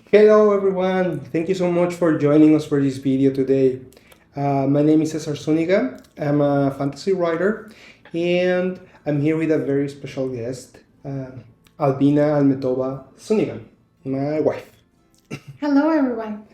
Hello everyone, thank you so much for joining us for this video today. My name is Cesar Zuniga, I'm a fantasy writer and I'm here with a very special guest, Albina Almetova Zuniga, my wife. Hello everyone.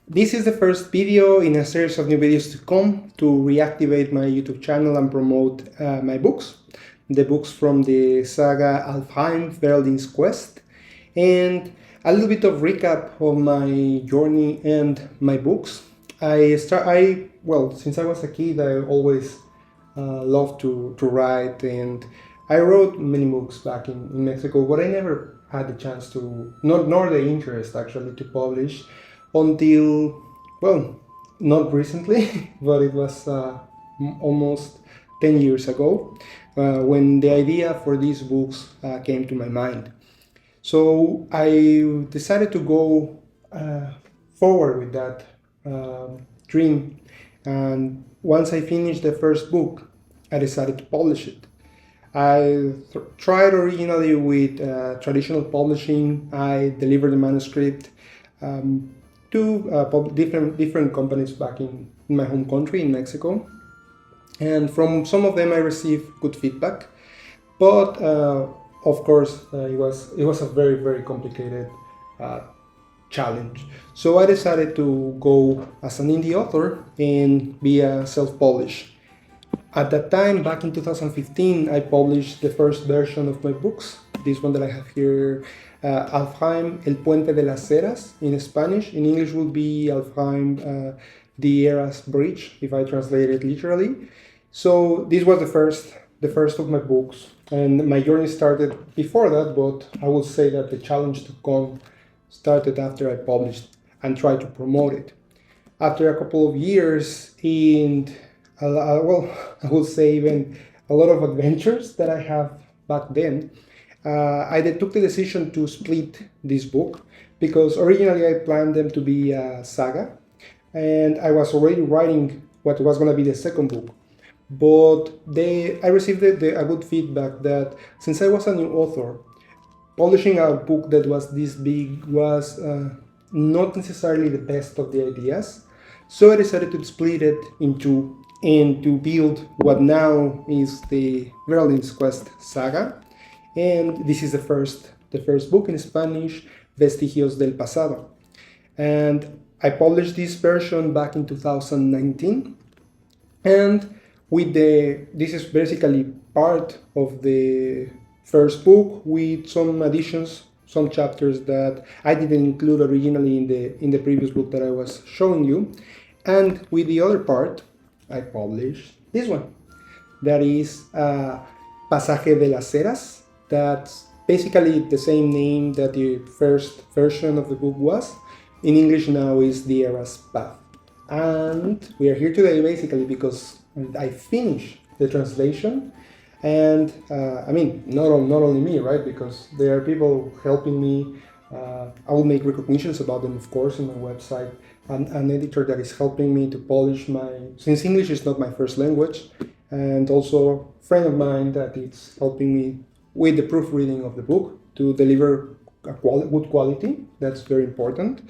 This is the first video in a series of new videos to come to reactivate my YouTube channel and promote my books. The books from the saga Alfheim, Veraldine's Quest, and a little bit of recap of my journey and my books. Since I was a kid, I always loved to write, and I wrote many books back in Mexico, but I never had the chance to, nor the interest actually, to publish until, well, not recently, but it was almost 10 years ago when the idea for these books came to my mind. So I decided to go forward with that dream, and once I finished the first book, I decided to publish it. I tried originally with traditional publishing. I delivered the manuscript to different companies back in my home country, in Mexico. And from some of them I received good feedback, but of course it was a very complicated challenge. So I decided to go as an indie author and be a self-published. At that time, back in 2015, I published the first version of my books. This one that I have here, Alfheim, El Puente de las Eras in Spanish. In English would be Alfheim, the Eras Bridge, if I translate it literally. So this was the first of my books, and my journey started before that, but I would say that the challenge to come started after I published and tried to promote it. After a couple of years and I would say even a lot of adventures that I have back then, I took the decision to split this book, because originally I planned them to be a saga, and I was already writing what was going to be the second book. But I received a good feedback that since I was a new author, publishing a book that was this big was not necessarily the best of the ideas. So I decided to split it in two and to build what now is the Veraldine's Quest saga. And this is the first book in Spanish, Vestigios del Pasado. And I published this version back in 2019. And this is basically part of the first book with some additions, some chapters that I didn't include originally in the previous book that I was showing you. And with the other part, I published this one. That is Pasaje de las Eras. That's basically the same name that the first version of the book was. In English now is The Era's Path. And we are here today basically because I finished the translation, and I mean, not only me, right? Because there are people helping me. I will make recognitions about them, of course, in my website. An editor that is helping me to polish since English is not my first language, and also a friend of mine that is helping me with the proofreading of the book to deliver good quality. That's very important.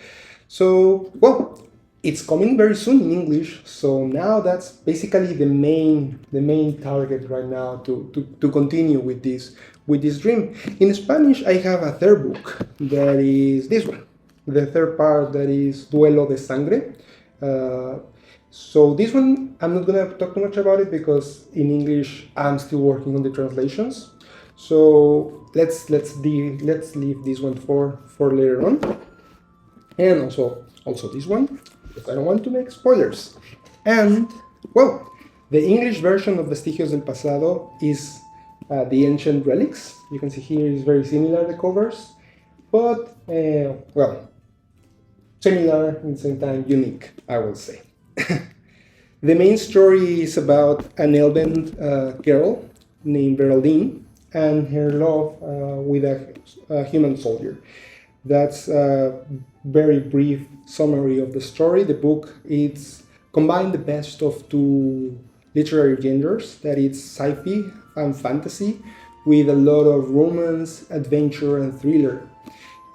So, well, it's coming very soon in English, so now that's basically the main target right now to continue with this dream. In Spanish, I have a third book that is this one, the third part, that is Duelo de Sangre. So this one, I'm not gonna talk too much about it because in English I'm still working on the translations. So let's leave this one for later on, and also this one, because I don't want to make spoilers. And, well, the English version of Vestigios del Pasado is the Ancient Relics. You can see here is very similar, the covers, but, well, similar and at the same time unique, I will say. The main story is about an elven girl named Veraldine and her love with a human soldier. That's a very brief summary of the story. The book it's combined the best of two literary genders, that is sci-fi and fantasy, with a lot of romance, adventure, and thriller.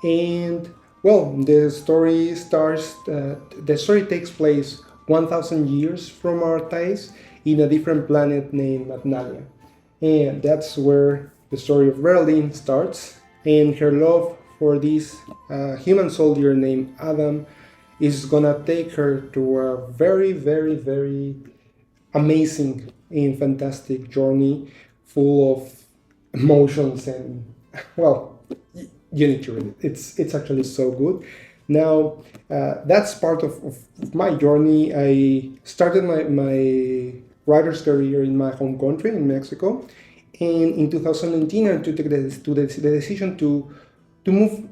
And Well, the story starts. The story takes place 1,000 years from our times in a different planet named Adnalia, and that's where the story of Veraldine starts. And her love for this human soldier named Adam is gonna take her to a very, very, very amazing and fantastic journey, full of emotions and well, you need to read it. It's actually so good. Now, that's part of my journey. I started my writer's career in my home country in Mexico, and in 2019 I took the decision to move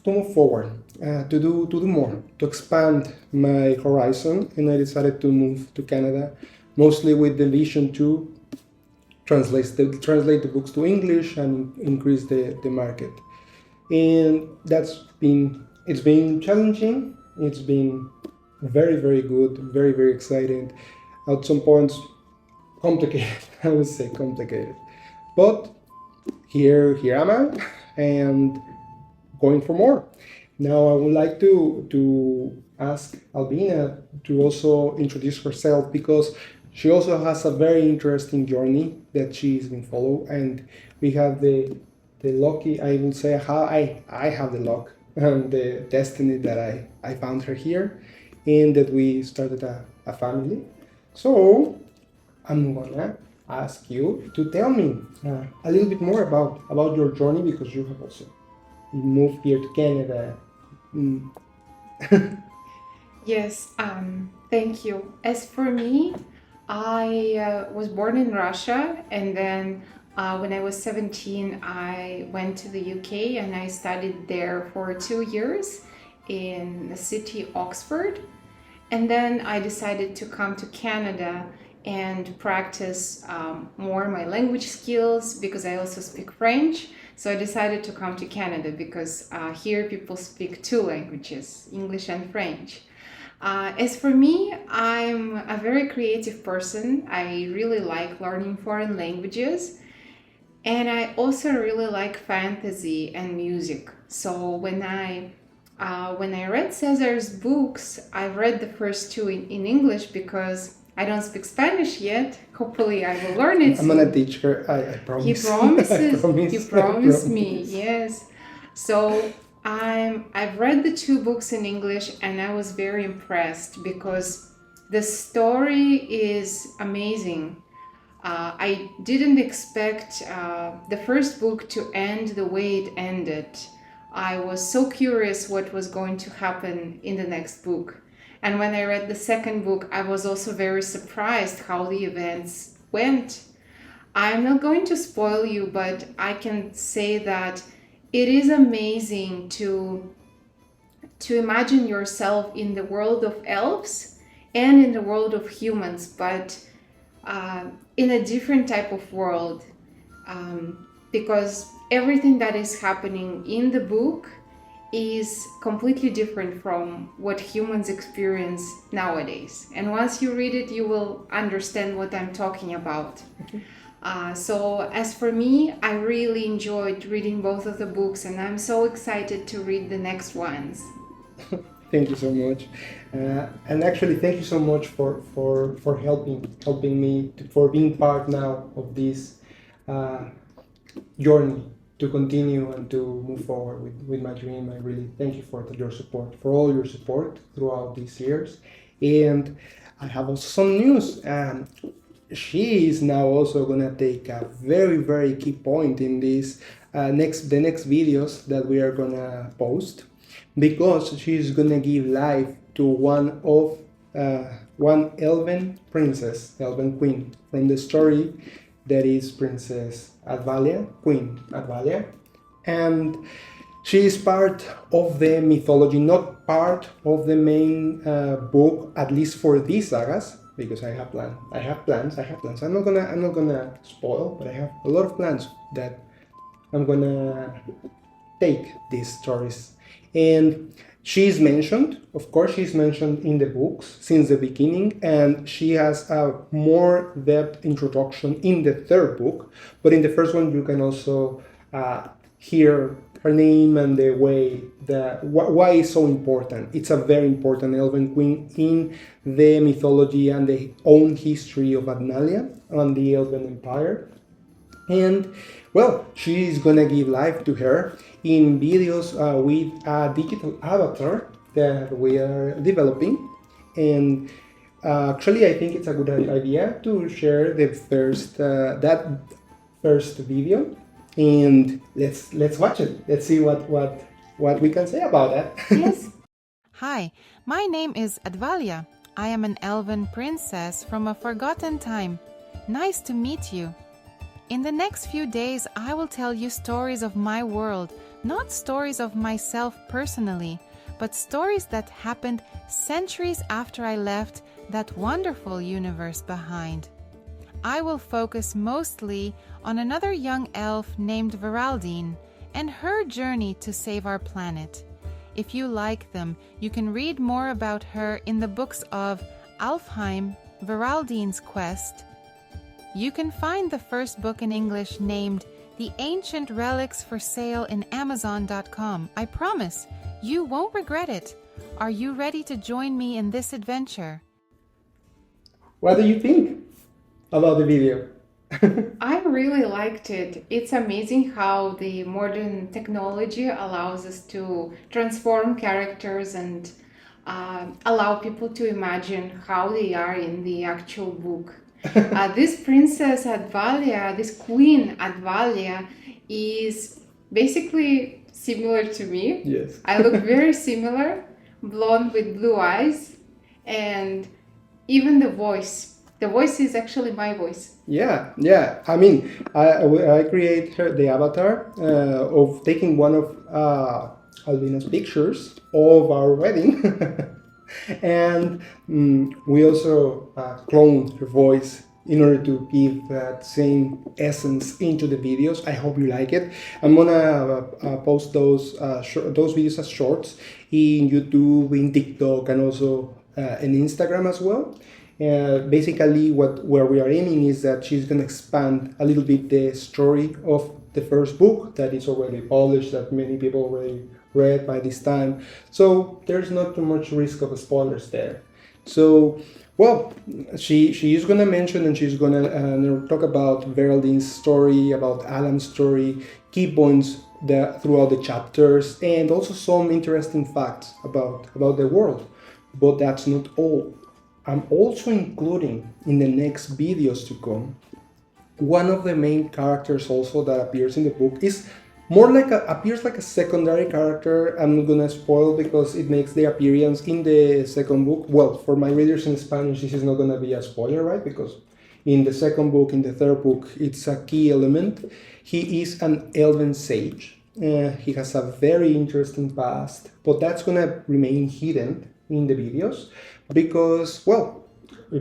to move forward, to do more, to expand my horizon, and I decided to move to Canada, mostly with the vision to translate the books to English and increase the market. And it's been challenging. It's been very, very good, very, very exciting. At some points, complicated. I would say complicated, but here am I, and going for more. Now I would like to ask Albina to also introduce herself, because she also has a very interesting journey that she's been following, and we have the lucky, I will say, how I have the luck and the destiny that I found her here, and that we started a family. So I'm gonna ask you to tell me a little bit more about your journey, because you have also moved here to Canada. Mm. Yes, thank you. As for me, I was born in Russia, and then when I was 17, I went to the UK and I studied there for 2 years in the city Oxford. And then I decided to come to Canada and practice more my language skills, because I also speak French. So I decided to come to Canada because here people speak two languages, English and French. As for me, I'm a very creative person. I really like learning foreign languages. And I also really like fantasy and music. So when I read Cesar's books, I read the first two in English because I don't speak Spanish yet. Hopefully, I will learn it I'm soon. gonna teach her. I promise. He promises. I promise. He I promised me, promise. yes. So I've read the two books in English and I was very impressed because the story is amazing. I didn't expect the first book to end the way it ended. I was so curious what was going to happen in the next book. And when I read the second book, I was also very surprised how the events went. I'm not going to spoil you, but I can say that it is amazing to imagine yourself in the world of elves and in the world of humans, but in a different type of world, because everything that is happening in the book is completely different from what humans experience nowadays. And once you read it, you will understand what I'm talking about. So as for me, I really enjoyed reading both of the books, and I'm so excited to read the next ones. Thank you so much, and actually, thank you so much for helping me for being part now of this uh, journey to continue and to move forward with my dream. I really thank you for your support, for all your support throughout these years, and I have also some news. She is now also gonna take a very, very key point in this the next videos that we are gonna post, because she's gonna give life to one Elven princess, Elven queen from the story, that is Princess Advalia, Queen Advalia, and she is part of the mythology, not part of the main book, at least for these sagas, because I have plans. I'm not gonna spoil, but I have a lot of plans that I'm gonna take these stories. And she's mentioned, of course, she's mentioned in the books since the beginning, and she has a more depth introduction in the third book. But in the first one, you can also hear her name and the way that why it's so important. It's a very important Elven queen in the mythology and the own history of Adnalia and the Elven Empire. And well, she's gonna give life to her in videos with a digital avatar that we are developing. And actually, I think it's a good idea to share the first that first video, and let's watch it. Let's see what we can say about that. Yes. Hi, my name is Advalia. I am an elven princess from a forgotten time. Nice to meet you. In the next few days, I will tell you stories of my world, not stories of myself personally, but stories that happened centuries after I left that wonderful universe behind. I will focus mostly on another young elf named Veraldine and her journey to save our planet. If you like them, you can read more about her in the books of Alfheim, Veraldine's Quest. You can find the first book in English named The Ancient Relics for sale in Amazon.com. I promise, you won't regret it. Are you ready to join me in this adventure? What do you think about the video? I really liked it. It's amazing how the modern technology allows us to transform characters and allow people to imagine how they are in the actual book. This Princess Advalia, this Queen Advalia, is basically similar to me. Yes. I look very similar, blonde with blue eyes, and even the voice. The voice is actually my voice. Yeah. I mean, I create the avatar of taking one of Albina's pictures of our wedding. And we also cloned her voice in order to give that same essence into the videos. I hope you like it. I'm gonna post those videos as shorts in YouTube, in TikTok, and also in Instagram as well. Basically, where we are aiming is that she's gonna expand a little bit the story of the first book that is already published, that many people already read by this time. So there's not too much risk of spoilers there. So, well, she is gonna mention and she's gonna talk about Veraldine's story, about Alan's story, key points throughout the chapters, and also some interesting facts about the world. But that's not all. I'm also including in the next videos to come one of the main characters also that appears in the book is appears like a secondary character. I'm not gonna spoil because it makes the appearance in the second book. Well, for my readers in Spanish, this is not gonna be a spoiler, right? Because in the second book, in the third book, it's a key element. He is an Elven Sage. He has a very interesting past, but that's gonna remain hidden in the videos because, well,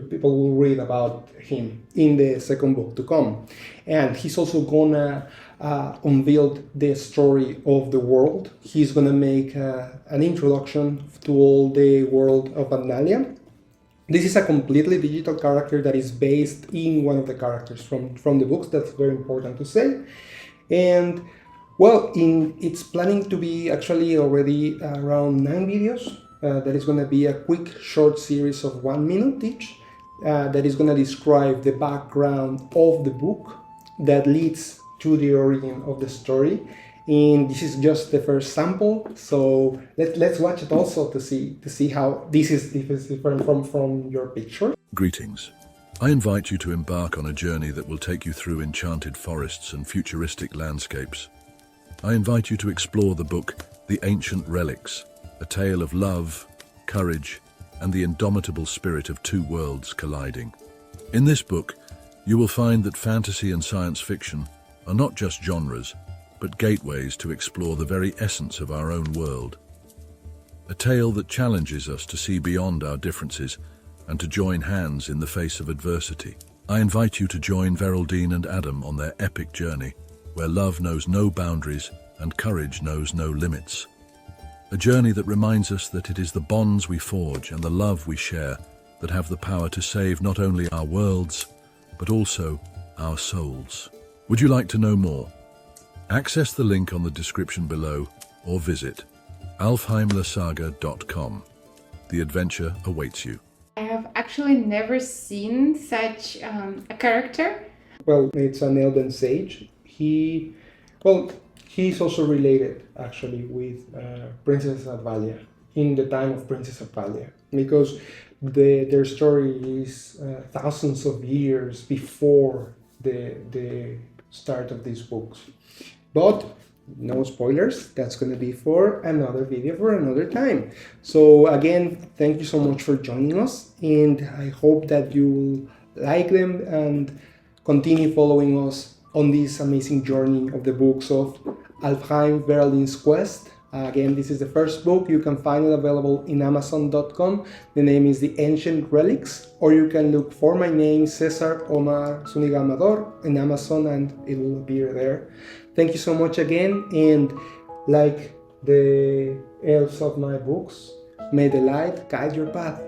people will read about him in the second book to come. And he's also gonna unveil the story of the world. He's gonna make an introduction to all the world of Adnalia. This is a completely digital character that is based in one of the characters from the books. That's very important to say. And well, it's planning to be actually already around 9 videos. That is going to be a quick short series of 1 minute each that is going to describe the background of the book that leads to the origin of the story. And this is just the first sample, so let's watch it also to see how this is different from your picture. Greetings. I invite you to embark on a journey that will take you through enchanted forests and futuristic landscapes. I invite you to explore the book The Ancient Relics, a tale of love, courage, and the indomitable spirit of two worlds colliding. In this book, you will find that fantasy and science fiction are not just genres, but gateways to explore the very essence of our own world. A tale that challenges us to see beyond our differences and to join hands in the face of adversity. I invite you to join Veraldine and Adam on their epic journey, where love knows no boundaries and courage knows no limits. A journey that reminds us that it is the bonds we forge and the love we share that have the power to save not only our worlds, but also our souls. Would you like to know more? Access the link on the description below or visit alfheimlasaga.com. The adventure awaits you. I have actually never seen such a character. Well, it's an Elven Sage. He's also related actually with Princess Advalia in the time of Princess Advalia, because their story is thousands of years before the start of these books. But no spoilers, that's going to be for another video for another time. So again, thank you so much for joining us, and I hope that you will like them and continue following us on this amazing journey of the books of Alfheim, Veraldine's Quest. Again, this is the first book. You can find it available in Amazon.com. The name is The Ancient Relics, or you can look for my name, Cesar Omar Zuniga Amador, in Amazon, and it will appear there. Thank you so much again, and like the elves of my books, may the light guide your path.